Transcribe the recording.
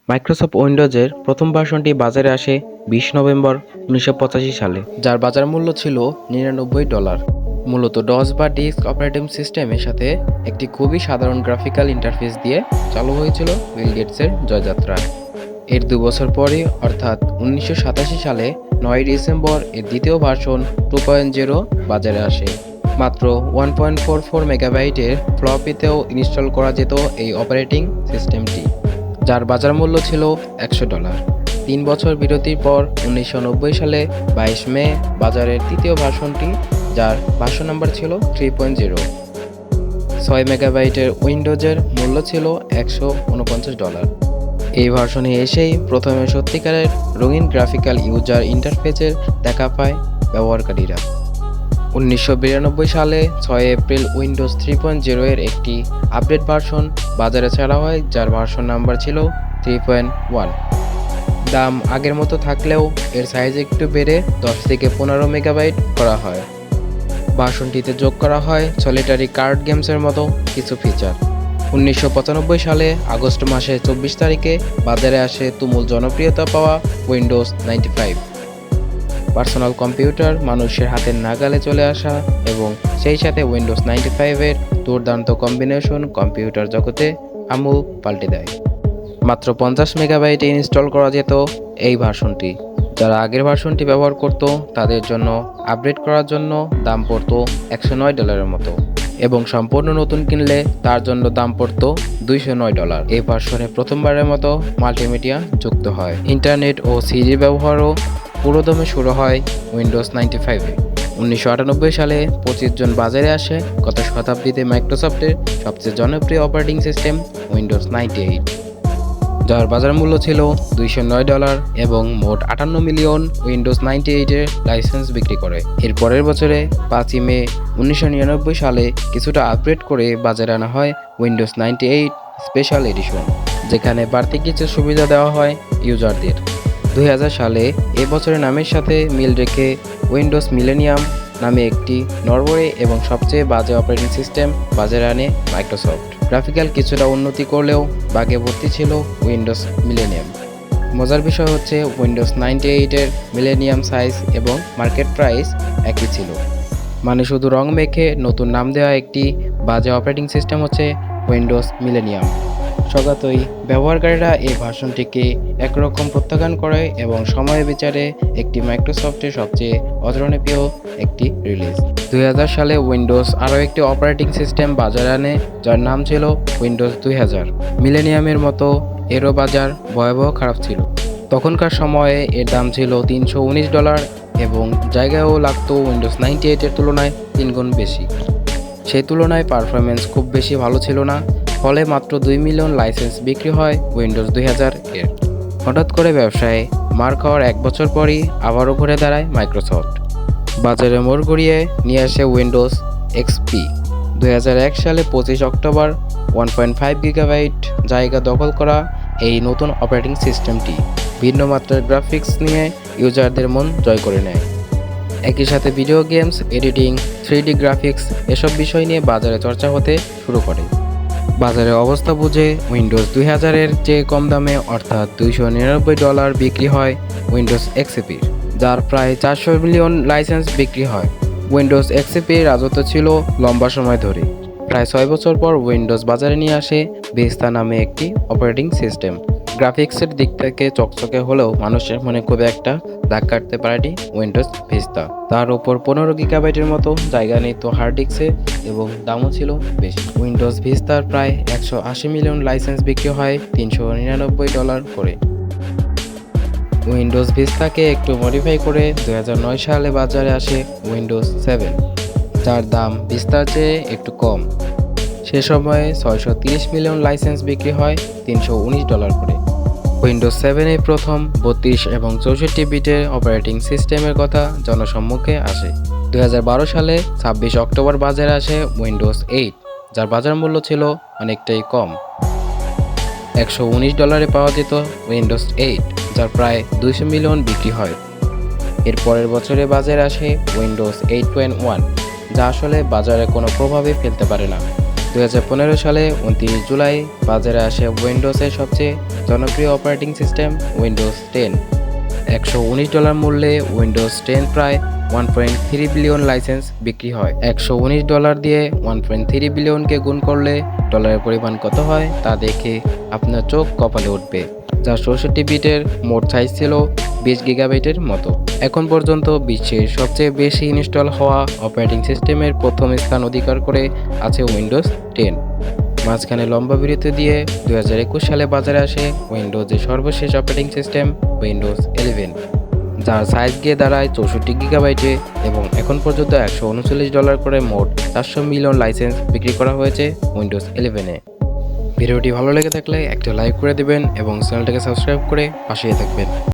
Microsoft উইন্ডোজের প্রথম ভার্সনটি বাজারে আসে 20 নভেম্বর 1985 সালে, যার বাজার মূল্য ছিল $99। মূলত ডস বা ডিস্ক অপারেটিং সিস্টেমের সাথে একটি খুবই সাধারণ গ্রাফিক্যাল ইন্টারফেস দিয়ে চালু হয়েছিল বিল গেটসের জয়যাত্রা। এর 2 বছর পরে অর্থাৎ 1987 সালে 9 ডিসেম্বর এর দ্বিতীয় ভার্সন 2.0 বাজারে আসে। মাত্র 1.44 মেগাবাইটের ফ্লপিতেও ইনস্টল করা যেত এই অপারেটিং সিস্টেমটি, যার বাজার মূল্য ছিল $100। 3 বছর বিরতির পর 1990 সালে 22 মে বাজারের তৃতীয় ভার্সনটি, যার ভার্সন নাম্বার ছিল 3.0। 6 মেগাবাইটের উইন্ডোজের মূল্য ছিল $149। এই ভার্সনে এসেই প্রথমে সত্যিকারের রঙিন গ্রাফিক্যাল ইউজার ইন্টারফেসের দেখা পায় ব্যবহারকারীরা। 1992 সালে 6 এপ্রিল উইন্ডোজ 3.0 এর একটি আপডেট ভার্সন বাজারে ছাড়া হয়, যার ভার্সন নাম্বার ছিল 3.1। দাম আগের মতো থাকলেও এর সাইজ একটু বেড়ে 10 থেকে 15 মেগাবাইট করা হয়। ভার্সনটিতে যোগ করা হয় সলিটারি কার্ড গেমসের মতো কিছু ফিচার। 1995 সালে আগস্ট মাসের 24 তারিখে বাজারে আসে তুমুল জনপ্রিয়তা পাওয়া উইন্ডোজ 95। পার্সোনাল কম্পিউটার মানুষের হাতের নাগালে চলে আসা এবং সেই সাথে উইন্ডোজ 95 এর দুর্দান্ত কম্বিনেশন কম্পিউটার জগতে আমূল পাল্টে দেয়। মাত্র 50 মেগাবাইটে ইনস্টল করা যেত এই ভার্সনটি। যারা আগের ভার্সনটি ব্যবহার করত তাদের জন্য আপগ্রেড করার জন্য দাম পড়ত $109 মতো, এবং সম্পূর্ণ নতুন কিনলে তার জন্য দাম পড়ত $209। এই ভার্সনে প্রথমবারের মতো মাল্টিমিডিয়া যুক্ত হয়। ইন্টারনেট ও সিডি ব্যবহারও পুরোদমে শুরু হয় উইন্ডোজ 95-এ। 1998 সালে 25 জুন বাজারে আসে গত শতাব্দীতে মাইক্রোসফটের সবচেয়ে জনপ্রিয় অপারেটিং সিস্টেম উইন্ডোজ 98, যার বাজার মূল্য ছিল $209 এবং মোট 58 মিলিয়ন উইন্ডোজ 98-এর লাইসেন্স বিক্রি করে। এর পরের বছরে 5 মে 1999 সালে কিছুটা আপগ্রেড করে বাজারে আনা হয় উইন্ডোজ 98 স্পেশাল এডিশন, যেখানে বাড়তি কিছু সুবিধা দেওয়া হয় ইউজারদের। 2000 সালে এ বছরের নামের সাথে মিল রেখে উইন্ডোজ মিলেনিয়াম নামে একটি নরওয়ে এবং সবচেয়ে বাজে অপারেটিং সিস্টেম বাজারে আনে মাইক্রোসফট। গ্রাফিক্যাল কিছুটা উন্নতি করলেও বাগে ভর্তি ছিল উইন্ডোজ মিলেনিয়াম। মজার বিষয় হচ্ছে উইন্ডোজ 98-এর মিলেনিয়াম সাইজ এবং মার্কেট প্রাইস একই ছিল। মানে শুধু রং মেখে নতুন নাম দেওয়া একটি বাজে অপারেটিং সিস্টেম হচ্ছে উইন্ডোজ মিলেনিয়াম। স্বগতই ব্যবহারকারীরা এই ভার্সনটিকে একরকম প্রত্যাখ্যান করে এবং সময়ের বিচারে একটি মাইক্রোসফটের সবচেয়ে অজনপ্রিয় একটি রিলিজ। 2000 সালে উইন্ডোজ আরও একটি অপারেটিং সিস্টেম বাজারে আনে, যার নাম ছিল উইন্ডোজ 2000। মিলেনিয়ামের মতো এরও বাজার ভয়াবহ খারাপ ছিল। তখনকার সময়ে এর দাম ছিল $319 এবং জায়গায়ও লাগতো উইন্ডোজ 98-এর তুলনায় 3 গুণ বেশি। সেই তুলনায় পারফরমেন্স খুব বেশি ভালো ছিল না, ফলে মাত্র 2 মিলিয়ন লাইসেন্স বিক্রি হয় উইন্ডোজ 2000-এর। হঠাৎ করে ব্যবসায় মার খাওয়ার 1 বছর পরই আবারও ঘুরে দাঁড়ায় মাইক্রোসফট। বাজারে মোড় ঘুরিয়ে নিয়ে আসে উইন্ডোজ এক্সপি। 2001 সালে 25 অক্টোবর 1.5 গিগাবাইট জায়গা দখল করা এই নতুন অপারেটিং সিস্টেমটি ভিন্ন মাত্রার গ্রাফিক্স নিয়ে ইউজারদের মন জয় করে নেয়। একই সাথে video games, editing, 3D graphics এসব বিষয় নিয়ে বাজারে চর্চা হতে শুরু করে। বাজারের অবস্থা বুঝে উইন্ডোজ 2000-এর চেয়ে কম দামে অর্থাৎ $299 বিক্রি হয় উইন্ডোজ এক্সপির, যার প্রায় 400 মিলিয়ন লাইসেন্স বিক্রি হয়। উইন্ডোজ এক্সপির রাজত্ব ছিল লম্বা সময় ধরে। প্রায় 6 বছর পর উইন্ডোজ বাজারে নিয়ে আসে ভিস্তা নামে একটি অপারেটিং সিস্টেম। গ্রাফিক্সের দিক থেকে চকচকে হলেও মানুষের মনে খুব একটা দাগ কাটতে পারেনি উইন্ডোজ ভিস্তা। তার উপর 15 গিগাবাইটের মতো জায়গা নিত হার্ড ডিস্কে এবং দামও ছিল বেশি। উইন্ডোজ ভিস্তার প্রায় 180 মিলিয়ন লাইসেন্স বিক্রি হয় $399 করে। উইন্ডোজ ভিস্তাকে একটু মডিফাই করে 2009 সালে বাজারে আসে উইন্ডোজ 7, যার দাম ভিস্তার চেয়ে একটু কম। সে সময়ে 630 মিলিয়ন লাইসেন্স বিক্রি হয় $319 করে। উইন্ডোজ 7-এ প্রথম 32 এবং 64 বিটের অপারেটিং সিস্টেমের কথা জনসম্মুখে আসে। 2012 সালে 26 অক্টোবর বাজারে আসে উইন্ডোজ 8, যার বাজার মূল্য ছিল অনেকটাই কম। $119 পাওয়া যেত উইন্ডোজ 8, যার প্রায় 200 মিলিয়ন বিক্রি হয়। এর পরের বছরে বাজারে আসে উইন্ডোজ 8.1, যা আসলে বাজারে কোনো প্রভাবই ফেলতে পারে না, 2015 সালে 29 জুলাই বাজারে আসে উইন্ডোজের সবচেয়ে জনপ্রিয় অপারেটিং সিস্টেম উইন্ডোজ 10। $119 মূল্যে উইন্ডোজ 10 প্রায় 1.3 বিলিয়ন লাইসেন্স বিক্রি হয়। $119 দিয়ে 1.3 বিলিয়নকে গুণ করলে ডলারের পরিমাণ কত হয় তা দেখে আপনার চোখ কপালে উঠবে। যা 64 বিটের মোট সাইজ ছিল 20 গিগাবাইটের মতো। এখন পর্যন্ত বিশ্বের সবচেয়ে বেশি ইনস্টল হওয়া অপারেটিং সিস্টেমের প্রথম স্থান অধিকার করে আছে উইন্ডোজ 10। মাঝখানে লম্বা বিরতি দিয়ে 2021 সালে বাজারে আসে উইন্ডোজের সর্বশেষ অপারেটিং সিস্টেম উইন্ডোজ 11, যার সাইজ গিয়ে দাঁড়ায় 64 গিগাবাইটে এবং এখন পর্যন্ত $139 করে মোট 400 মিলিয়ন লাইসেন্স বিক্রি করা হয়েছে উইন্ডোজ 11-এ। ভিডিওটি ভালো লেগে থাকলে একটা লাইক করে দিবেন এবং চ্যানেলটাকে সাবস্ক্রাইব করে পাশেই থাকবেন।